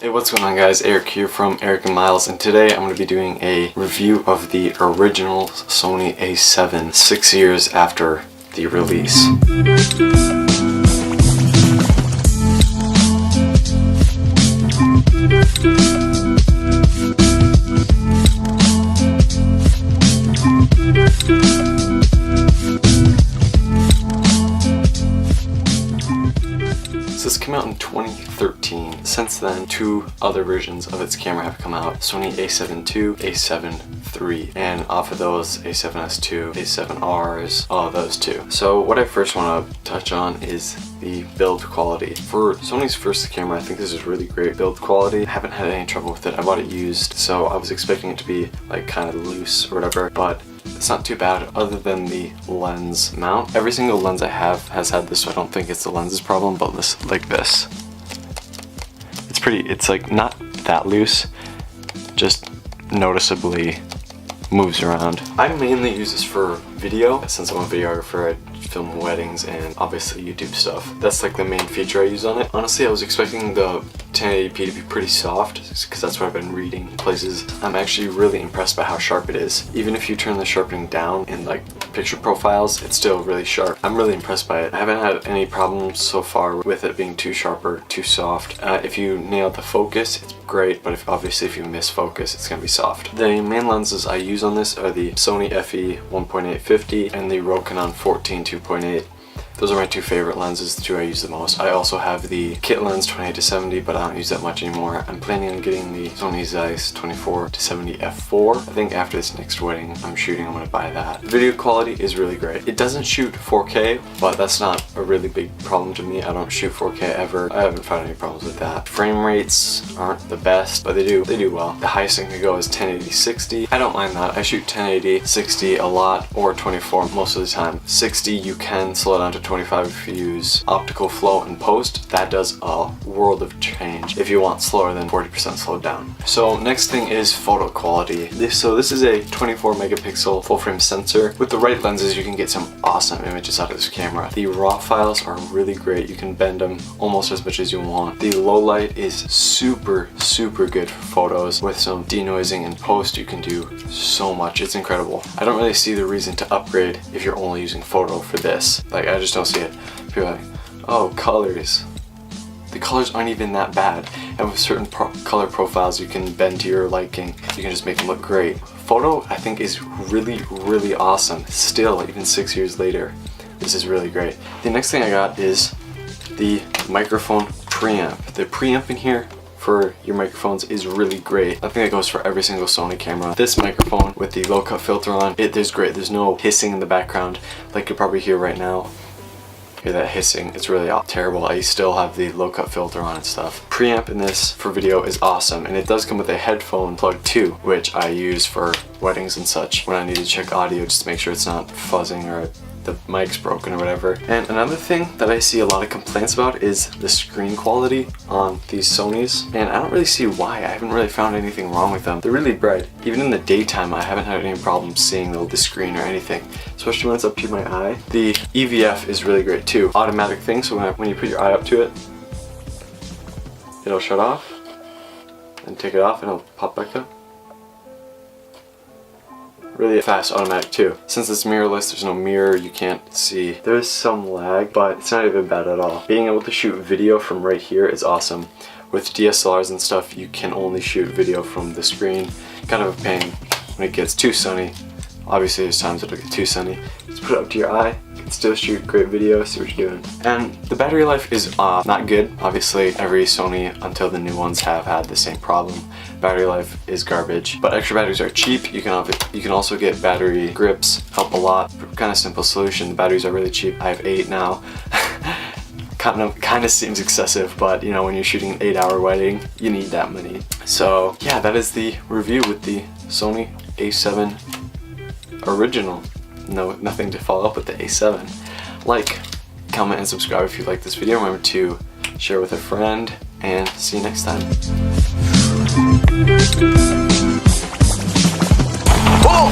Hey, what's going on guys? Eric here from Eric and Miles, and today I'm going to be doing a review of the original Sony A7 6 years after the release. So this came out in 2013. Since then, two other versions of its camera have come out. Sony A7 II, A7 III, and off of those, A7S II, A7Rs, all of those two. So what I first want to touch on is the build quality. For Sony's first camera, I think this is really great build quality. I haven't had any trouble with it. I bought it used, so I was expecting it to be like kind of loose or whatever, but it's not too bad other than the lens mount. Every single lens I have has had this, so I don't think it's the lens's problem, but this, like this. It's like not that loose, just noticeably moves around. I mainly use this for video. Since I'm a videographer, I film weddings and obviously YouTube stuff. That's like the main feature I use on it. Honestly, I was expecting the 1080p to be pretty soft because that's what I've been reading places. I'm actually really impressed by how sharp it is. Even if you turn the sharpening down in like picture profiles, it's still really sharp. I'm really impressed by it. I haven't had any problems so far with it being too sharp or too soft. If you nail the focus, it's great, but obviously if you miss focus, it's gonna be soft. The main lenses I use on this are the Sony FE 1.850 and the Canon 14 2.8. Those are my two favorite lenses, the two I use the most. I also have the kit lens 28-70, but I don't use that much anymore. I'm planning on getting the Sony Zeiss 24-70 f4. I think after this next wedding I'm shooting, I'm going to buy that. Video quality is really great. It doesn't shoot 4K, but that's not a really big problem to me. I don't shoot 4K ever. I haven't found any problems with that. Frame rates aren't the best, but they do well. The highest thing to go is 1080-60. I don't mind that. I shoot 1080-60 a lot, or 24 most of the time. 60 you can slow it down to 25 if you use optical flow and post. That does a world of change if you want slower than 40% slowed down. So next thing is photo quality. This is a 24 megapixel full frame sensor. With the right lenses you can get some awesome images out of this camera. The raw files are really great. You can bend them almost as much as you want. The low light is super good for photos. With some denoising and post you can do so much. It's incredible. I don't really see the reason to upgrade if you're only using photo for this. Like, I just don't see it. People are like, oh, colors. The colors aren't even that bad, and with certain color profiles you can bend to your liking. You can just make them look great. Photo, I think, is really awesome. Still, even 6 years later, this is really great. The next thing I got is the microphone preamp. The preamp in here for your microphones is really great. I think that goes for every single Sony camera. This microphone with the low cut filter on, it is great. There's no hissing in the background like you probably hear right now. Hear that hissing, it's really terrible. I still have the low cut filter on and stuff. Preamp in this for video is awesome, and it does come with a headphone plug too, which I use for weddings and such when I need to check audio just to make sure it's not fuzzing or the mic's broken or whatever. And another thing that I see a lot of complaints about is the screen quality on these Sonys, and I don't really see why. I haven't really found anything wrong with them. They're really bright. Even in the daytime I haven't had any problems seeing the screen or anything, especially when it's up to my eye. The EVF is really great too. Automatic thing, so when you put your eye up to it, it'll shut off and take it off and it'll pop back up. Really fast automatic too. Since it's mirrorless, there's no mirror, you can't see. There's some lag, but it's not even bad at all. Being able to shoot video from right here is awesome. With DSLRs and stuff, you can only shoot video from the screen. Kind of a pain when it gets too sunny. Obviously there's times it'll get too sunny. Just put it up to your eye, you can still shoot great video, see what you're doing. And the battery life is not good. Obviously every Sony until the new ones have had the same problem. Battery life is garbage, but extra batteries are cheap. You can also get battery grips, help a lot. Kind of simple solution. The batteries are really cheap. I have 8 now. Kind of seems excessive, but you know, when you're shooting an 8-hour wedding, you need that many. So yeah, that is the review with the Sony A7 original. No, nothing to follow up with the A7. Like, comment, and subscribe if you like this video. Remember to share with a friend, and see you next time. Oh!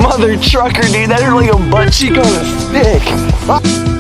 Mother trucker, dude, that hurt like a butt cheek on a stick.